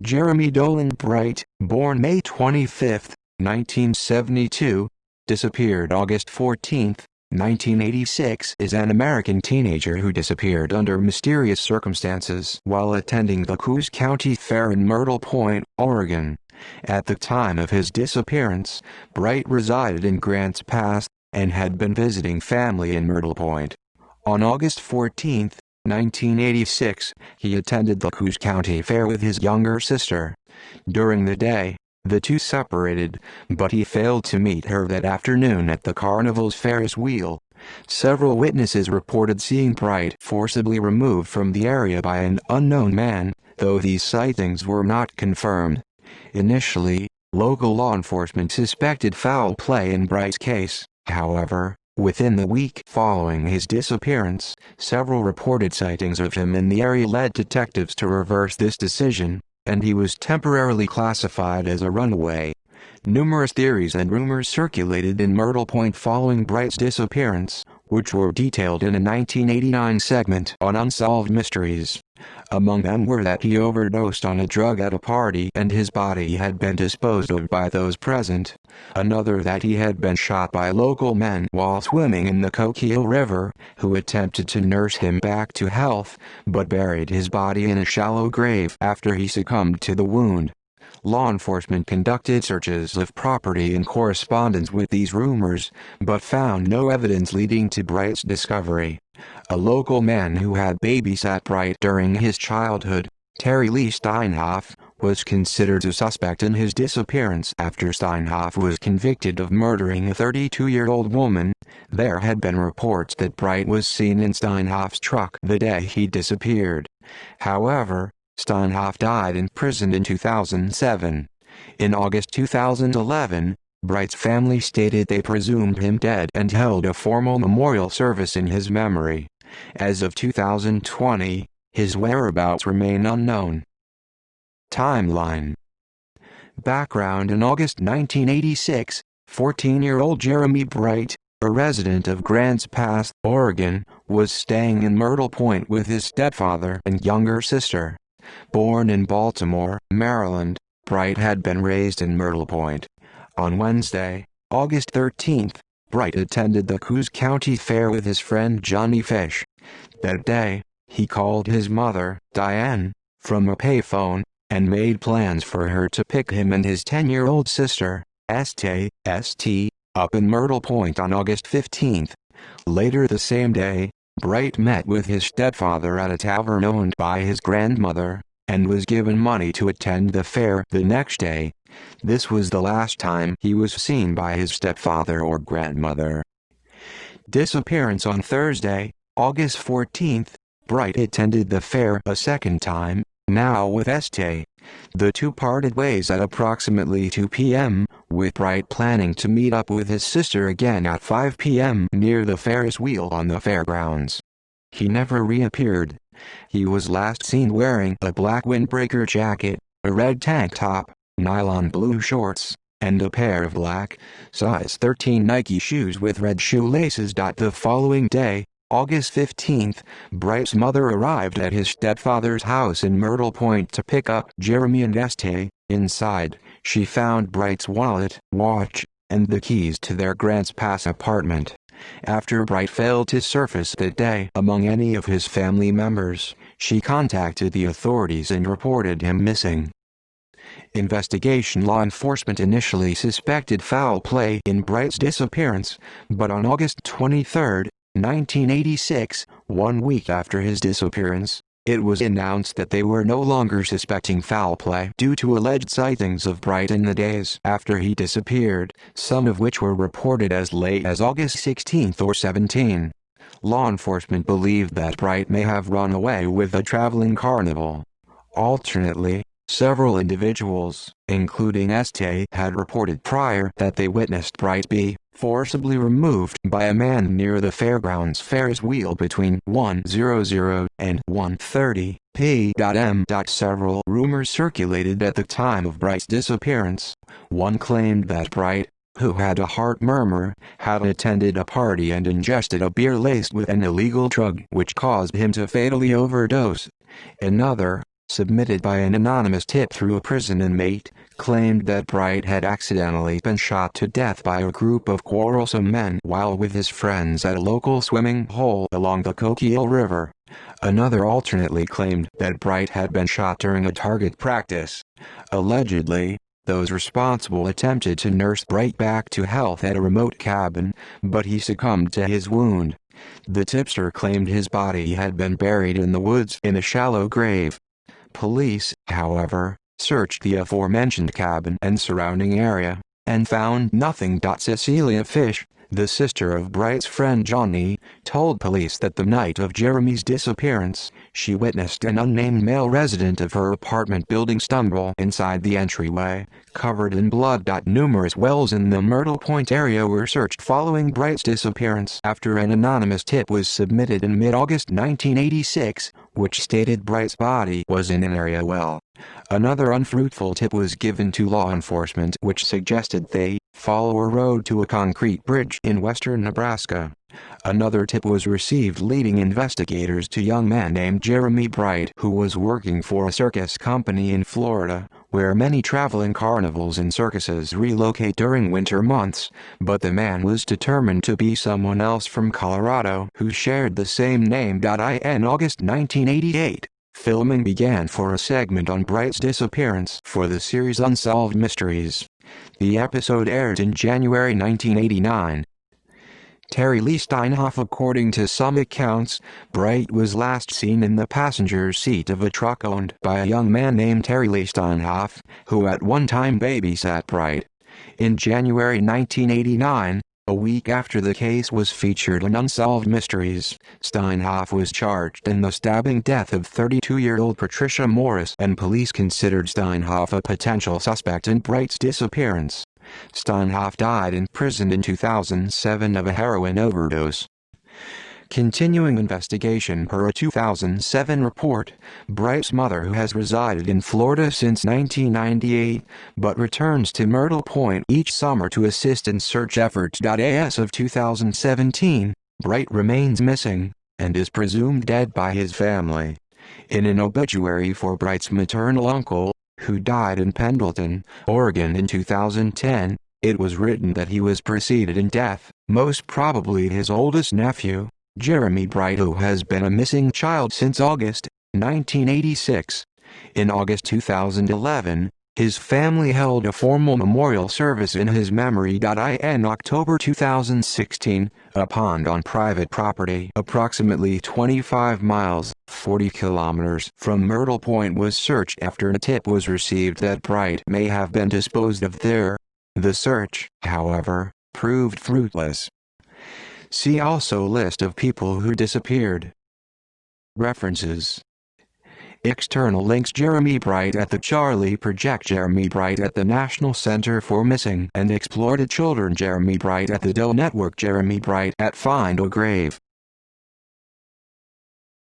Jeremy Dolan Bright, born May 25, 1972, disappeared August 14, 1986, is an American teenager who disappeared under mysterious circumstances while attending the Coos County Fair in Myrtle Point, Oregon. At the time of his disappearance, Bright resided in Grants Pass and had been visiting family in Myrtle Point. On August 14, 1986, he attended the Coos County Fair with his younger sister. During the day, the two separated, but he failed to meet her that afternoon at the carnival's Ferris wheel. Several witnesses reported seeing Bright forcibly removed from the area by an unknown man, though these sightings were not confirmed. Initially, local law enforcement suspected foul play in Bright's case. However, within the week following his disappearance, several reported sightings of him in the area led detectives to reverse this decision, and he was temporarily classified as a runaway. Numerous theories and rumors circulated in Myrtle Point following Bright's disappearance, which were detailed in a 1989 segment on Unsolved Mysteries. Among them were that he overdosed on a drug at a party and his body had been disposed of by those present. Another that he had been shot by local men while swimming in the Coquille River, who attempted to nurse him back to health, but buried his body in a shallow grave after he succumbed to the wound. Law enforcement conducted searches of property in correspondence with these rumors, but found no evidence leading to Bright's discovery. A local man who had babysat Bright during his childhood, Terry Lee Steinhoff, was considered a suspect in his disappearance after Steinhoff was convicted of murdering a 32-year-old woman. There had been reports that Bright was seen in Steinhoff's truck the day he disappeared. However, Steinhoff died in prison in 2007. In August 2011, Bright's family stated they presumed him dead and held a formal memorial service in his memory. As of 2020, his whereabouts remain unknown. Timeline. Background: in August 1986, 14-year-old Jeremy Bright, a resident of Grants Pass, Oregon, was staying in Myrtle Point with his stepfather and younger sister. Born in Baltimore, Maryland, Bright had been raised in Myrtle Point. On Wednesday, August 13, Bright attended the Coos County Fair with his friend Johnny Fish. That day, he called his mother, Diane, from a payphone, and made plans for her to pick him and his 10-year-old sister, St, up in Myrtle Point on August 15. Later the same day, Bright met with his stepfather at a tavern owned by his grandmother, and was given money to attend the fair the next day. This was the last time he was seen by his stepfather or grandmother. Disappearance: on Thursday, August 14, Bright attended the fair a second time, now with St. The two parted ways at approximately 2 p.m., with Bright planning to meet up with his sister again at 5 p.m. near the Ferris wheel on the fairgrounds. He never reappeared. He was last seen wearing a black windbreaker jacket, a red tank top, nylon blue shorts, and a pair of black, size 13 Nike shoes with red shoelaces. The following day, August 15, Bright's mother arrived at his stepfather's house in Myrtle Point to pick up Jeremy and St. Inside, she found Bright's wallet, watch, and the keys to their Grants Pass apartment. After Bright failed to surface that day among any of his family members, she contacted the authorities and reported him missing. Investigation: law enforcement initially suspected foul play in Bright's disappearance, but on August 23, 1986, 1 week after his disappearance, it was announced that they were no longer suspecting foul play due to alleged sightings of Bright in the days after he disappeared, some of which were reported as late as August 16 or 17. Law enforcement believed that Bright may have run away with a traveling carnival. Alternately, several individuals, including St, had reported prior that they witnessed Bright be forcibly removed by a man near the fairgrounds Ferris wheel between 1:00 and 1:30 p.m. Several rumors circulated at the time of Bright's disappearance. One claimed that Bright, who had a heart murmur, had attended a party and ingested a beer laced with an illegal drug which caused him to fatally overdose. Another, submitted by an anonymous tip through a prison inmate, claimed that Bright had accidentally been shot to death by a group of quarrelsome men while with his friends at a local swimming hole along the Coquille River. Another alternately claimed that Bright had been shot during a target practice. Allegedly, those responsible attempted to nurse Bright back to health at a remote cabin, but he succumbed to his wound. The tipster claimed his body had been buried in the woods in a shallow grave. Police, however, searched the aforementioned cabin and surrounding area, and found nothing. Cecilia Fish, the sister of Bright's friend Johnny, told police that the night of Jeremy's disappearance, she witnessed an unnamed male resident of her apartment building stumble inside the entryway, covered in blood. Numerous wells in the Myrtle Point area were searched following Bright's disappearance after an anonymous tip was submitted in mid-August 1986, which stated Bright's body was in an area well. Another unfruitful tip was given to law enforcement which suggested they follow a road to a concrete bridge in western Nebraska. Another tip was received leading investigators to a young man named Jeremy Bright who was working for a circus company in Florida, where many traveling carnivals and circuses relocate during winter months, but the man was determined to be someone else from Colorado who shared the same name. In August 1988, filming began for a segment on Bright's disappearance for the series Unsolved Mysteries. The episode aired in January 1989. Terry Lee Steinhoff. According to some accounts, Bright was last seen in the passenger seat of a truck owned by a young man named Terry Lee Steinhoff, who at one time babysat Bright. In January 1989, a week after the case was featured on Unsolved Mysteries, Steinhoff was charged in the stabbing death of 32-year-old Patricia Morris, and police considered Steinhoff a potential suspect in Bright's disappearance. Steinhoff died in prison in 2007 of a heroin overdose. Continuing investigation. Per a 2007 report, Bright's mother, who has resided in Florida since 1998 but returns to Myrtle Point each summer to assist in search efforts. As of 2017, Bright remains missing and is presumed dead by his family. In an obituary for Bright's maternal uncle, who died in Pendleton, Oregon in 2010, it was written that he was preceded in death, most probably his oldest nephew, Jeremy Bright, who has been a missing child since August 1986. In August 2011, his family held a formal memorial service in his memory. In October 2016, a pond on private property approximately 25 miles, 40 kilometers from Myrtle Point was searched after a tip was received that Bright may have been disposed of there. The search, however, proved fruitless. See also list of people who disappeared. References. External links. Jeremy Bright at the Charlie Project. Jeremy Bright at the National Center for Missing and Exploited Children. Jeremy Bright at the Dell Network. Jeremy Bright at Find a Grave.